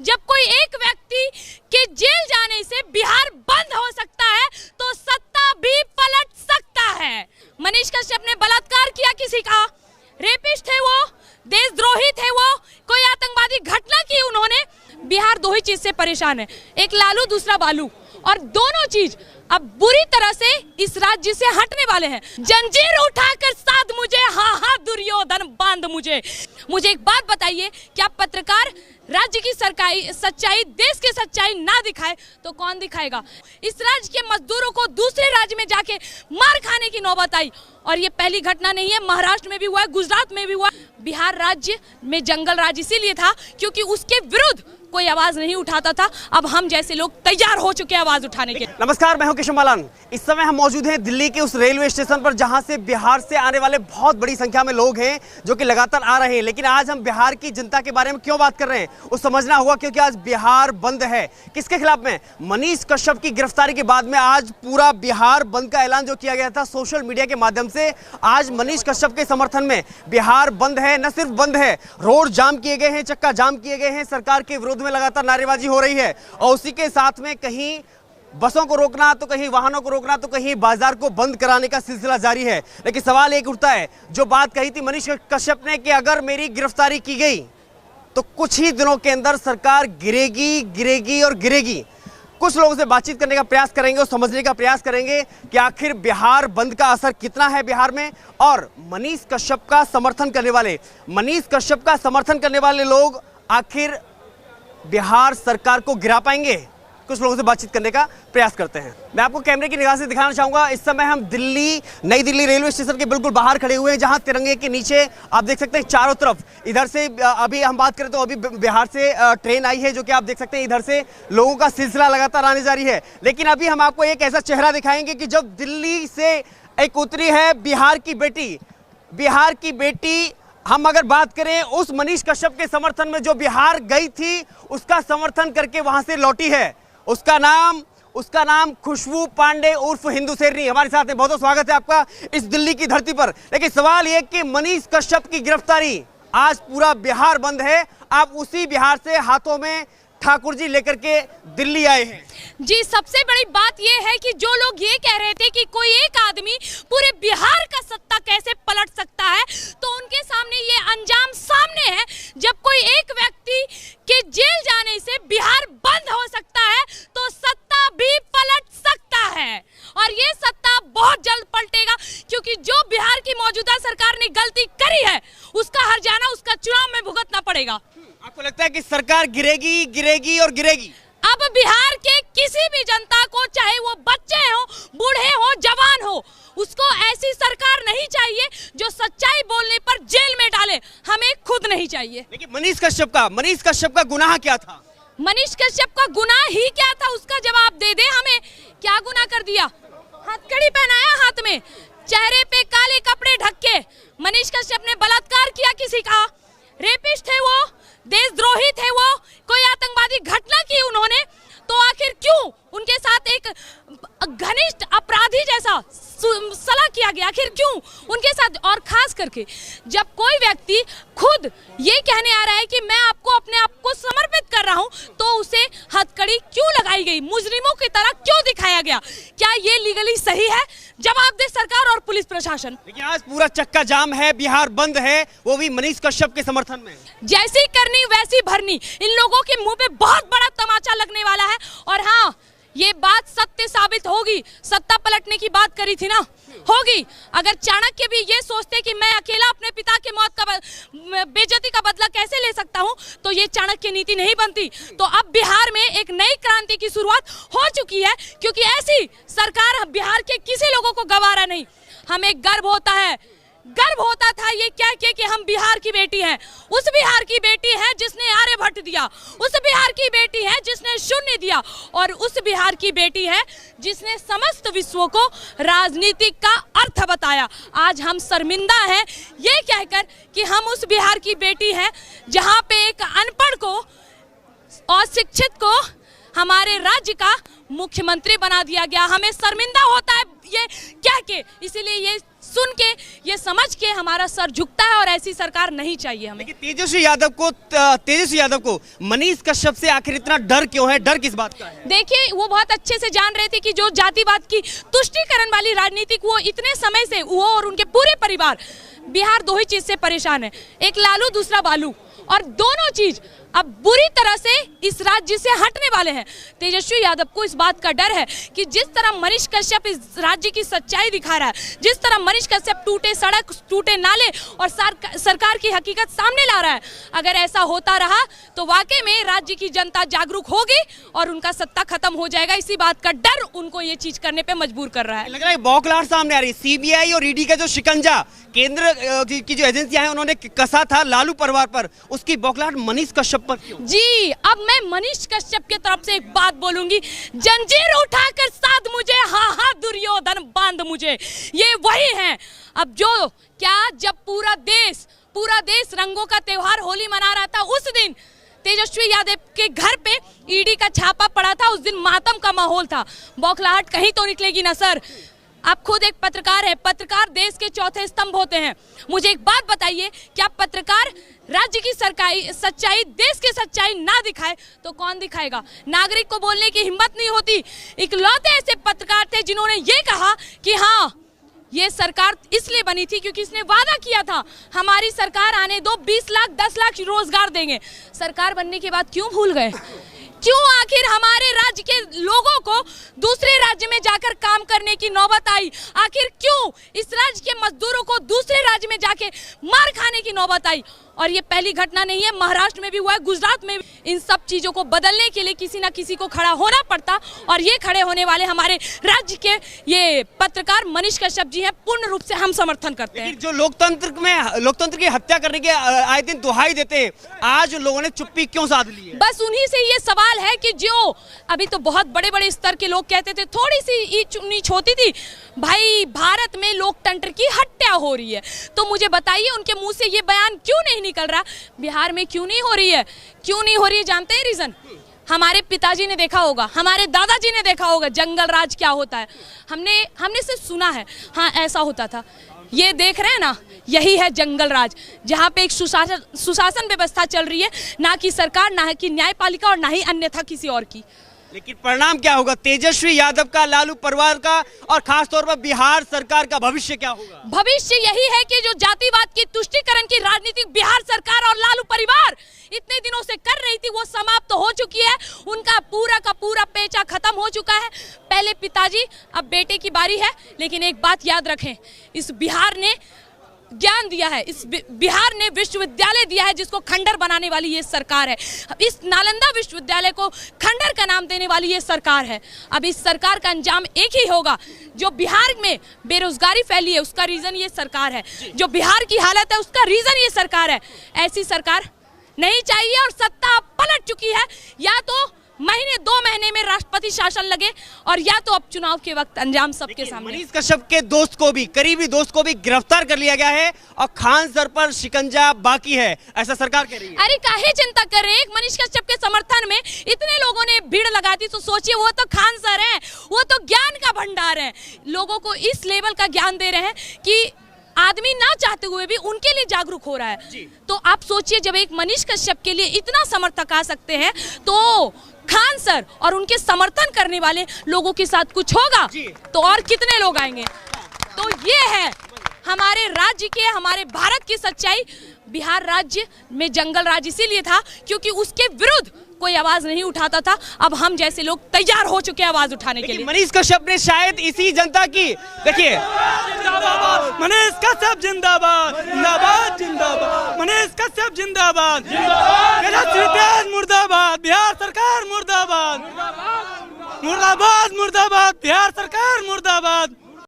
जब कोई एक व्यक्ति के जेल जाने से बिहार बंद हो सकता है तो सत्ता भी पलट सकता है। मनीष कश्यप ने बलात्कार किया किसी का, रेपिस्ट थे वो, देशद्रोही थे वो, कोई आतंकवादी घटना की उन्होंने। बिहार दो ही चीज से परेशान है, एक लालू दूसरा बालू, और दोनों चीज अब बुरी तरह से इस राज्य से हटने वाले हैं। जंजीर उठाकर साध मुझे, हाँ हाँ दुर्योधन बांध मुझे। मुझे एक बात बताइए, क्या पत्रकार राज्य की सच्चाई, देश की सच्चाई ना दिखाए तो कौन दिखाएगा? इस राज्य के मजदूरों को दूसरे राज्य में जाके मार खाने की नौबत आई, और ये पहली घटना नहीं है, महाराष्ट्र में भी हुआ है, गुजरात में भी हुआ। बिहार राज्य में जंगल राज इसीलिए था क्योंकि उसके विरुद्ध कोई आवाज नहीं उठाता था। अब हम जैसे लोग तैयार हो चुके हैं आवाज उठाने के। नमस्कार, मैं हूं केशव मालान। इस समय हम मौजूद हैं दिल्ली के उस रेलवे स्टेशन पर जहां से बिहार से आने वाले बहुत बड़ी संख्या में लोग हैं जो कि लगातार आ रहे हैं। लेकिन आज हम बिहार की जनता के बारे में क्यों बात कर रहे हैं वो समझना होगा, क्योंकि आज बिहार बंद है। किसके खिलाफ में? मनीष कश्यप की गिरफ्तारी के बाद में आज पूरा बिहार बंद का ऐलान जो किया गया था सोशल मीडिया के माध्यम से, आज मनीष कश्यप के समर्थन में बिहार बंद है। न सिर्फ बंद है, रोड जाम किए गए हैं, चक्का जाम किए गए हैं, सरकार के विरोध में लगातार नारेबाजी हो रही है, और उसी के साथ में कहीं बसों को रोकना तो कहीं वाहनों को रोकना तो कहीं बाजार को बंद कराने का सिलसिला जारी है। लेकिन सवाल एक उठता है, जो बात कही थी मनीष कश्यप ने कि अगर मेरी गिरफ्तारी की गई तो कुछ ही दिनों के अंदर सरकार गिरेगी गिरेगी और गिरेगी। कुछ लोगों से बातचीत करने का प्रयास करेंगे और समझने का प्रयास करेंगे कि आखिर बिहार बंद का असर कितना है बिहार में, और मनीष कश्यप का समर्थन करने वाले लोग आखिर बिहार सरकार को गिरा पाएंगे। कुछ लोगों से बातचीत करने का प्रयास करते हैं। मैं आपको कैमरे की निगाह से दिखाना चाहूंगा, इस समय हम नई दिल्ली रेलवे स्टेशन के बिल्कुल बाहर खड़े हुए हैं, जहां तिरंगे के नीचे आप देख सकते हैं चारों तरफ, इधर से अभी हम बात करें तो अभी बिहार से ट्रेन आई है जो कि आप देख सकते हैं, इधर से लोगों का सिलसिला लगातार आने जारी है। लेकिन अभी हम आपको एक ऐसा चेहरा दिखाएंगे कि जब दिल्ली से एक उतरी है बिहार की बेटी, हम अगर बात करें उस मनीष कश्यप के समर्थन में जो बिहार गई थी, उसका समर्थन करके वहां से लौटी है। उसका नाम खुशबू पांडे उर्फ हिंदू शेरनी हमारे साथ है। बहुत बहुत स्वागत है आपका इस दिल्ली की धरती पर। लेकिन सवाल ये कि मनीष कश्यप की गिरफ्तारी, आज पूरा बिहार बंद है, आप उसी बिहार से हाथों में ठाकुर जी लेकर के दिल्ली आए हैं। जी, सबसे बड़ी बात यह है कि जो लोग ये कह रहे थे कि कोई एक आदमी पूरे बिहार का सत्ता कैसे पलट सकता है, तो उनके सामने ये अंजाम सामने है। जब कोई एक व्यक्ति के जेल जाने से बिहार बंद हो सकता है तो सत्ता भी पलट सकता है, और ये सत्ता बहुत जल्द पलटेगा, क्योंकि जो बिहार की मौजूदा सरकार ने गलती करी है उसका हर्जाना उसका चुनाव में भुगतना पड़ेगा। आपको लगता है कि सरकार गिरेगी और गिरेगी? अब बिहार के किसी भी जनता को, चाहे वो बच्चे हो, बूढ़े हो, जवान हो, उसको ऐसी सरकार नहीं चाहिए जो सच्चाई बोलने पर जेल में डाले। हमें खुद नहीं चाहिए। लेकिन मनीष कश्यप का गुनाह क्या था? मनीष कश्यप का गुनाह ही क्या था, उसका जवाब दे दे हमें। क्या गुनाह कर दिया? हथकड़ी पहनाया हाथ में, चेहरे पे काले कपड़े ढक के। मनीष कश्यप ने बलात्कार किया किसी का, रेपिस्ट थे वो, देशद्रोही थे वो, कोई आतंकवादी घटना की उन्होंने, तो आखिर क्यों उनके साथ एक घनिष्ठ अपराधी जैसा सलाह किया गया? आखिर क्यों उनके साथ? और खास करके जब कोई व्यक्ति खुद ये कहने आ रहा है कि मैं अपने आप को समर्पित कर रहा हूं, तो उसे हथकड़ी क्यों लगाई गई? मुजरिमों की तरह क्यों दिखाया गया? क्या ये लीगली सही है? जवाब दे सरकार और पुलिस प्रशासन। लेकिन आज पूरा चक्का जाम है, बिहार बंद है, वो भी मनीष कश्यप के समर्थन में। जैसी करनी वैसी भरनी, इन लोगों के मुंह पे बहुत बड़ा तमाचा लगने वाला है। और हाँ, ये बात सत्य साबित होगी। सत्ता पलटने की बात करी थी ना, होगी। अगर चाणक्य भी ये सोचते कि मैं अकेला अपने पिता के मौत का बेइज्जती का बदला कैसे ले सकता हूं, तो ये चाणक्य नीति नहीं बनती। तो अब बिहार में एक नई क्रांति की शुरुआत हो चुकी है, क्योंकि ऐसी सरकार बिहार के किसी लोगों को गवारा नहीं। हमें गर्व होता था ये कह के कि हम बिहार की बेटी हैं। उस बिहार की बेटी है जिसने आर्यभट्ट दिया, उस बिहार की बेटी है जिसने शून्य दिया, और उस बिहार की बेटी है जिसने समस्त विश्व को राजनीति का अर्थ बताया। आज हम शर्मिंदा हैं ये कहकर कि हम उस बिहार की बेटी हैं जहां पे एक अनपढ़ को, अशिक्षित को हमारे राज्य का मुख्यमंत्री बना दिया गया। हमें शर्मिंदा होता है ये कह के, इसीलिए ये सुन के, ये समझ के हमारा सर झुकता है और ऐसी सरकार नहीं चाहिए हमें। तेजस्वी यादव को मनीष कश्यप से आखिर इतना डर क्यों है? डर किस बात का है? देखिए, वो बहुत अच्छे से जान रहे थे कि जो जातिवाद की तुष्टीकरण वाली राजनीति वो इतने समय से वो और उनके पूरे परिवार बिहार दो ही चीज से परेशान है, एक लालू दूसरा बालू, और दोनों चीज अब बुरी तरह से इस राज्य से हटने वाले हैं। तेजस्वी यादव को इस बात का डर है कि जिस तरह मनीष कश्यप इस राज्य की सच्चाई दिखा रहा है, जिस तरह मनीष कश्यप टूटे सड़क, टूटे नाले और सरकार की हकीकत सामने ला रहा है, अगर ऐसा होता रहा तो वाकई में राज्य की जनता जागरूक होगी और उनका सत्ता खत्म हो जाएगा। इसी बात का डर उनको ये चीज करने पे मजबूर कर रहा है। लग रहा है बौखलाहट सामने आ रही है। सीबीआई और ईडी का जो शिकंजा केंद्र की जो एजेंसियां हैं उन्होंने कसा था लालू परिवार पर, उसकी बौखलाहट मनीष कश्यप पर क्यों? जी, अब मैं मनीष कश्यप की तरफ से एक बात बोलूंगी, जंजीर उठाकर साध मुझे, हाँ हाँ दुर्योधन बांध मुझे, ये वही हैं। अब जो क्या, जब पूरा देश रंगों का त्योहार होली मना रहा था, उस दिन तेजस्वी यादव के घर पे ईडी का छापा पड़ा था, उस दिन मातम का माहौल था। बौखलाहट कहीं तो निकलेगी ना सर। आप खुद एक पत्रकार है, पत्रकार देश के चौथे स्तंभ होते हैं। मुझे एक बात बताइए, क्या पत्रकार राज्य की सच्चाई, देश की सच्चाई ना दिखाए तो कौन दिखाएगा? नागरिक को बोलने की हिम्मत नहीं होती। इकलौते ऐसे पत्रकार थे जिन्होंने ये कहा कि हाँ, ये सरकार इसलिए बनी थी क्योंकि इसने वादा किया था हमारी सरकार आने दो, 20 लाख 10 लाख रोजगार देंगे। सरकार बनने के बाद क्यों भूल गए? क्यों आखिर हमारे राज्य के लोगों को दूसरे राज्य में जाकर काम करने की नौबत आई? आखिर क्यों इस राज्य के मजदूरों को दूसरे राज्य में जाके मार खाने की नौबत आई? और ये पहली घटना नहीं है, महाराष्ट्र में भी हुआ है, गुजरात में भी। इन सब चीजों को बदलने के लिए किसी ना किसी को खड़ा होना पड़ता, और ये खड़े होने वाले हमारे राज्य के ये पत्रकार मनीष कश्यप जी हैं। पूर्ण रूप से हम समर्थन करते हैं। जो लोकतंत्र की हत्या करने के आए दिन दुहाई देते हैं, आज लोगों ने चुप्पी क्यों साध ली है? बस उन्हीं से ये सवाल है कि जो अभी तो बहुत बड़े बड़े स्तर के लोग कहते थे, थोड़ी सी नीच होती थी, भाई भारत में लोकतंत्र की हत्या हो रही है, तो मुझे बताइए उनके मुंह से ये बयान क्यों नहीं निकल रहा? बिहार में क्यों नहीं हो रही है? क्यों नहीं हो रही है जानते हैं रीजन? हमारे पिताजी ने देखा होगा, हमारे दादाजी ने देखा होगा जंगल राज क्या होता है। हमने से सुना है, हाँ ऐसा होता था। ये देख रहे हैं ना, यही है जंगल राज, जहाँ पे एक सुशासन व्यवस्था चल रही है, ना कि सरकार, ना कि न्यायपालिका और ना ही अन्यथा किसी और की। लेकिन परिणाम क्या होगा तेजस्वी यादव का, लालू परिवार का, और खास तौर पर बिहार सरकार का भविष्य क्या होगा? भविष्य यही है कि जो जातिवाद की तुष्टीकरण की राजनीति बिहार सरकार और लालू परिवार इतने दिनों से कर रही थी, वो समाप्त हो चुकी है। उनका पूरा का पूरा पेचा खत्म हो चुका है। पहले पिताजी, अब बेटे की बारी है। लेकिन एक बात याद रखें, इस बिहार ने ज्ञान दिया है, इस बिहार ने विश्वविद्यालय दिया है जिसको खंडर बनाने वाली ये सरकार है। इस नालंदा विश्वविद्यालय को खंडर का नाम देने वाली ये सरकार है। अब इस सरकार का अंजाम एक ही होगा। जो बिहार में बेरोजगारी फैली है उसका रीजन ये सरकार है, जो बिहार की हालत है उसका रीजन ये सरकार है। ऐसी सरकार नहीं चाहिए और सत्ता पलट चुकी है। या तो महीने 2 महीने में राष्ट्रपति शासन लगे, और या तो अब चुनाव के वक्त अंजाम सबके सामने। मनीष कश्यप के दोस्त को भी, करीबी दोस्त को भी गिरफ्तार कर लिया गया है और खान सर पर शिकंजा बाकी है, ऐसा सरकार कह रही है। अरे काहे चिंता कर रहे हैं? एक मनीष कश्यप के समर्थन में इतने लोगों ने भीड़ लगाती, तो सोचिए, वो तो खान सर हैं, वो तो ज्ञान का भंडार है। लोगों को इस लेवल का ज्ञान दे रहे हैं कि आदमी ना चाहते हुए भी उनके लिए जागरूक हो रहा है। तो आप सोचिए, जब एक मनीष कश्यप के लिए इतना समर्थक आ सकते हैं, तो खान सर और उनके समर्थन करने वाले लोगों के साथ कुछ होगा तो और कितने लोग आएंगे? तो ये है हमारे राज्य के, हमारे भारत की सच्चाई। बिहार राज्य में जंगल राज इसीलिए था क्योंकि उसके विरुद्ध कोई आवाज नहीं उठाता था। अब हम जैसे लोग तैयार हो चुके हैं आवाज उठाने के लिए। मनीष कश्यप ने शायद इसी जनता की, देखिए, मनीष कश्यप जिंदाबाद, जिंदाबाद जिंदाबाद, मनीष कश्यप जिंदाबाद, जिंदाबाद, मुर्दाबाद, बिहार सरकार मुर्दाबाद, मुर्दाबाद मुर्दाबाद, बिहार सरकार मुर्दाबाद।